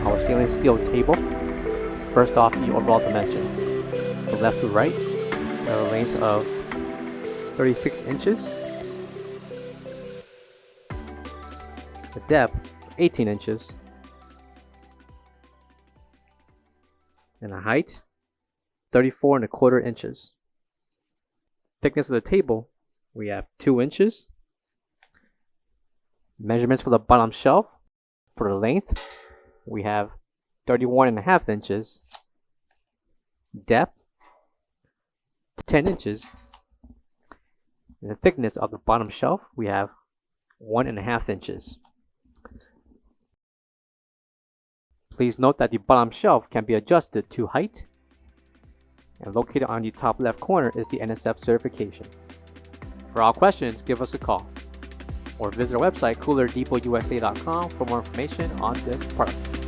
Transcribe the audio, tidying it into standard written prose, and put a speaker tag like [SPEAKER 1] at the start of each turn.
[SPEAKER 1] our stainless steel table. First off, the overall dimensions. From left to right, we have a length of 36 inches, a depth 18 inches, and a height 34.25 inches. Thickness of the table, we have 2 inches. Measurements for the bottom shelf, for the length, we have 31.5 inches. Depth, 10 inches. And the thickness of the bottom shelf, we have 1.5 inches. Please note that the bottom shelf can be adjusted to height, and located on the top left corner is the NSF certification. For all questions, give us a call or visit our website coolerdepotUSA.com for more information on this product.